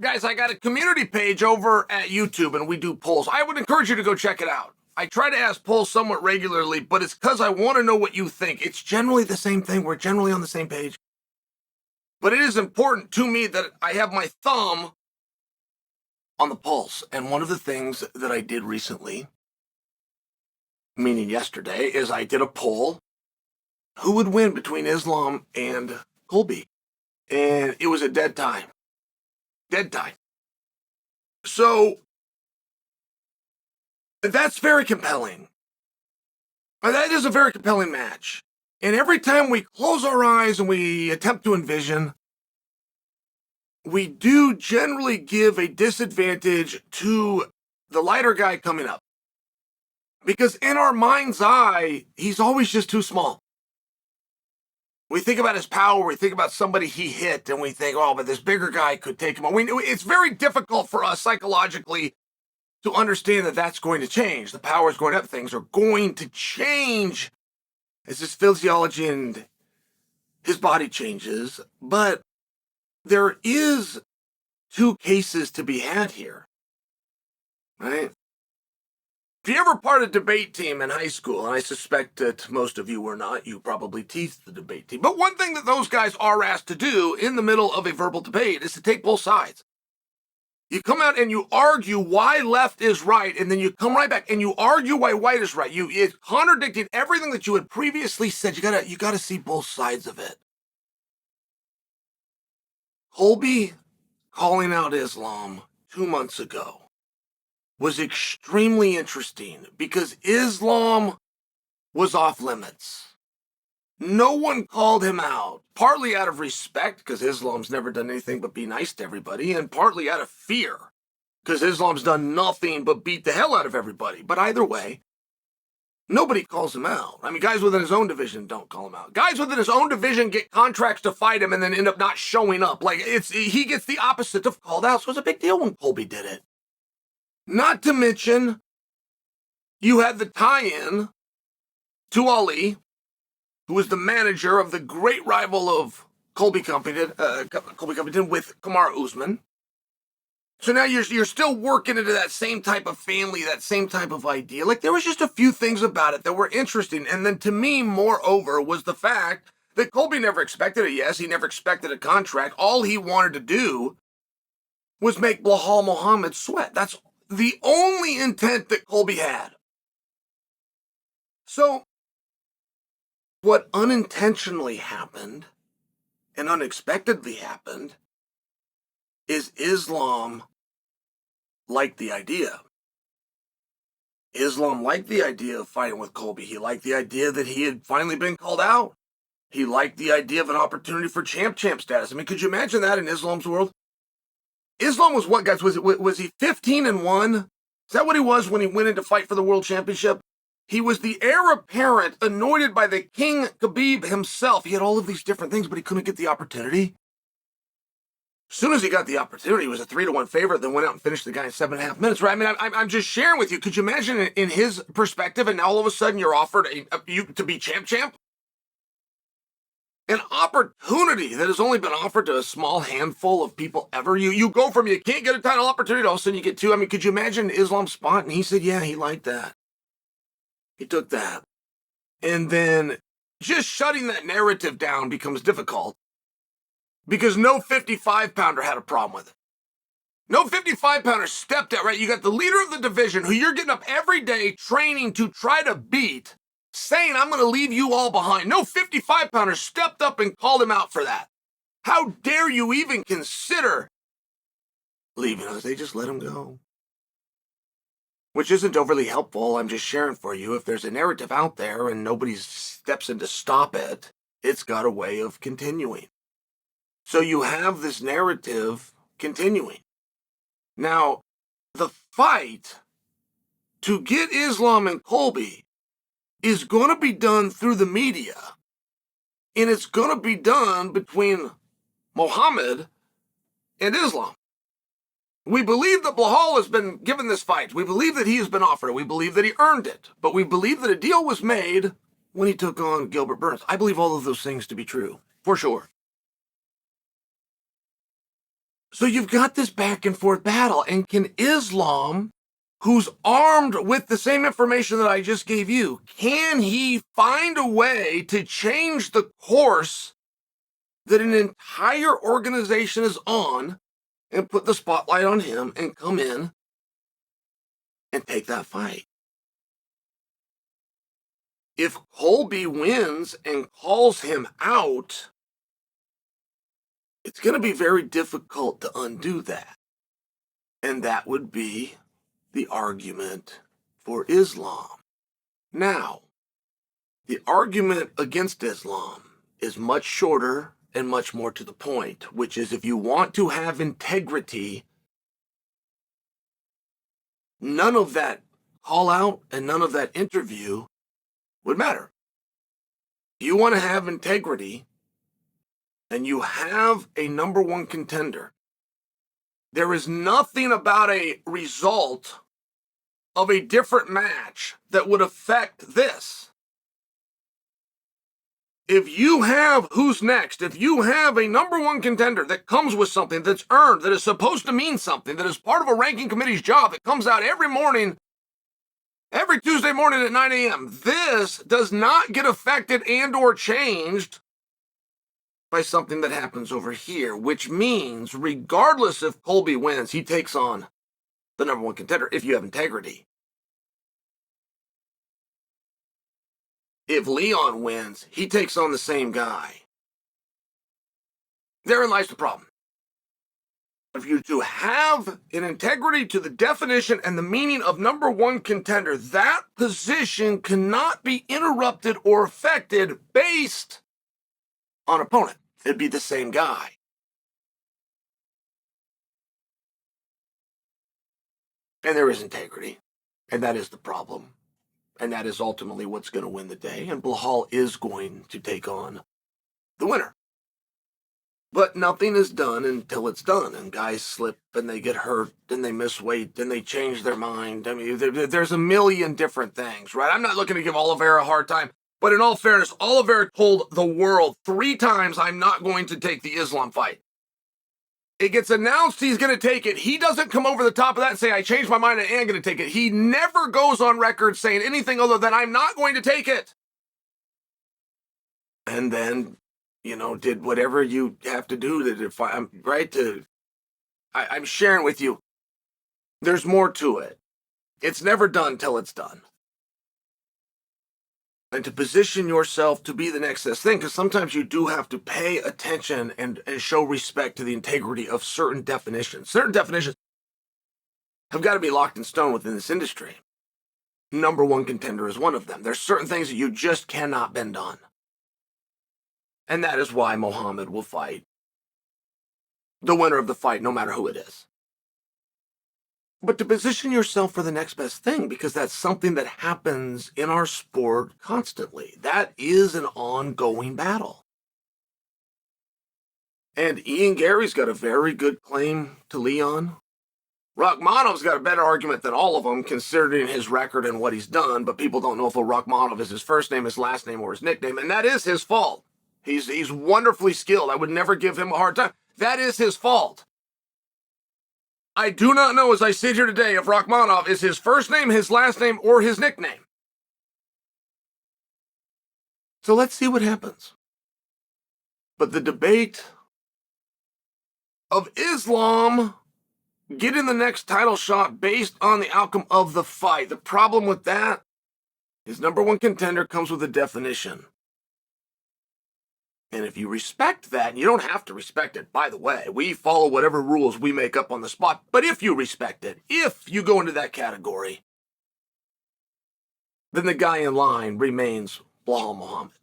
Guys, I got a community page over at YouTube and we do polls. I would encourage you to go check it out. I try to ask polls somewhat regularly, but it's because I want to know what you think. It's generally the same thing. We're generally on the same page. But it is important to me that I have my thumb on the pulse. And one of the things that I did recently, meaning yesterday, is I did a poll. Who would win between Islam and Colby? And it was a dead tie. Dead tie. So that's very compelling. That is a very compelling match. And every time we close our eyes and we attempt to envision, we do generally give a disadvantage to the lighter guy coming up. Because in our mind's eye, he's always just too small. We think about his power, we think about somebody he hit, and we think, oh, but this bigger guy could take him on. It's very difficult for us psychologically to understand that that's going to change. The power is going up, things are going to change as his physiology and his body changes. But there is two cases to be had here, right? If you ever part of a debate team in high school, and I suspect that most of you were not, you probably teased the debate team. But one thing that those guys are asked to do in the middle of a verbal debate is to take both sides. You come out and you argue why left is right, and then you come right back and you argue why white is right. It's contradicting everything that you had previously said. You gotta see both sides of it. Colby calling out Islam 2 months ago was extremely interesting because Islam was off limits. No one called him out, partly out of respect, because Islam's never done anything but be nice to everybody, and partly out of fear, because Islam's done nothing but beat the hell out of everybody. But either way, nobody calls him out. I mean, guys within his own division don't call him out. Guys within his own division get contracts to fight him and then end up not showing up. Like, he gets the opposite of called out, so it's a big deal when Colby did it. Not to mention, you had the tie-in to Ali, who was the manager of the great rival of Colby Covington with Kamaru Usman. So now you're still working into that same type of family, that same type of idea. Like, there was just a few things about it that were interesting. And then to me, moreover, was the fact that Colby never expected a yes. He never expected a contract. All he wanted to do was make Belal Muhammad sweat. That's the only intent that Colby had. So what unintentionally happened and unexpectedly happened is Islam liked the idea. Islam liked the idea of fighting with Colby. He liked the idea that he had finally been called out. He liked the idea of an opportunity for champ status. I mean, could you imagine that in Islam's world? Islam was what, guys? Was he 15-1? Is that what he was when he went in to fight for the world championship? He was the heir apparent, anointed by the King Khabib himself. He had all of these different things, but he couldn't get the opportunity. As soon as he got the opportunity, he was a 3-1 favorite, then went out and finished the guy in 7.5 minutes, right? I mean, I'm just sharing with you. Could you imagine in his perspective, and now all of a sudden you're offered you to be champ? An opportunity that has only been offered to a small handful of people ever. You go from you can't get a title opportunity, all of a sudden you get two. I mean, could you imagine Islam's spot? And he said, yeah, he liked that. He took that. And then just shutting that narrative down becomes difficult because no 55-pounder had a problem with it. No 55-pounder stepped out, right? You got the leader of the division who you're getting up every day training to try to beat, saying, I'm going to leave you all behind. No 55-pounder stepped up and called him out for that. How dare you even consider leaving us? They just let him go. Which isn't overly helpful. I'm just sharing for you. If there's a narrative out there and nobody steps in to stop it, it's got a way of continuing. So you have this narrative continuing. Now, the fight to get Islam and Colby is going to be done through the media. And it's going to be done between Muhammad and Islam. We believe that Belal has been given this fight. We believe that he has been offered it. We believe that he earned it. But we believe that a deal was made when he took on Gilbert Burns. I believe all of those things to be true, for sure. So you've got this back and forth battle, and can Islam, who's armed with the same information that I just gave you, can he find a way to change the course that an entire organization is on and put the spotlight on him and come in and take that fight? If Colby wins and calls him out, it's going to be very difficult to undo that. And that would be the argument for Islam. Now, the argument against Islam is much shorter and much more to the point, which is if you want to have integrity, none of that call out and none of that interview would matter. If you want to have integrity and you have a number one contender, there is nothing about a result of a different match that would affect this. If you have who's next, if you have a number one contender that comes with something that's earned, that is supposed to mean something, that is part of a ranking committee's job, that comes out every morning, every Tuesday morning at 9 a.m., this does not get affected and or changed by something that happens over here, which means regardless if Colby wins, he takes on the number one contender if you have integrity. If Leon wins, he takes on the same guy. Therein lies the problem. If you to have an integrity to the definition and the meaning of number one contender, that position cannot be interrupted or affected based on opponent. It'd be the same guy. And there is integrity, and that is the problem. And that is ultimately what's going to win the day. And Belal is going to take on the winner. But nothing is done until it's done. And guys slip and they get hurt and they miss weight and they change their mind. I mean, there's a million different things, right? I'm not looking to give Oliveira a hard time. But in all fairness, Oliveira told the world 3 times, I'm not going to take the Islam fight. It gets announced he's going to take it. He doesn't come over the top of that and say, I changed my mind, I am going to take it. He never goes on record saying anything other than, I'm not going to take it. And then, did whatever you have to do to define, right? I'm sharing with you, there's more to it. It's never done till it's done. And to position yourself to be the next best thing, because sometimes you do have to pay attention and show respect to the integrity of certain definitions. Certain definitions have got to be locked in stone within this industry. Number one contender is one of them. There's certain things that you just cannot bend on. And that is why Muhammad will fight the winner of the fight, no matter who it is. But to position yourself for the next best thing, because that's something that happens in our sport constantly. That is an ongoing battle. And Ian Gary's got a very good claim to Leon. Rakhmonov's got a better argument than all of them, considering his record and what he's done, but people don't know if Rakhmonov is his first name, his last name, or his nickname, and that is his fault. He's wonderfully skilled. I would never give him a hard time. That is his fault. I do not know as I sit here today if Rakhmonov is his first name, his last name, or his nickname. So let's see what happens. But the debate of Islam getting the next title shot based on the outcome of the fight. The problem with that is number one contender comes with a definition. And if you respect that, and you don't have to respect it, by the way, we follow whatever rules we make up on the spot, but if you respect it, if you go into that category, then the guy in line remains Belal Muhammad.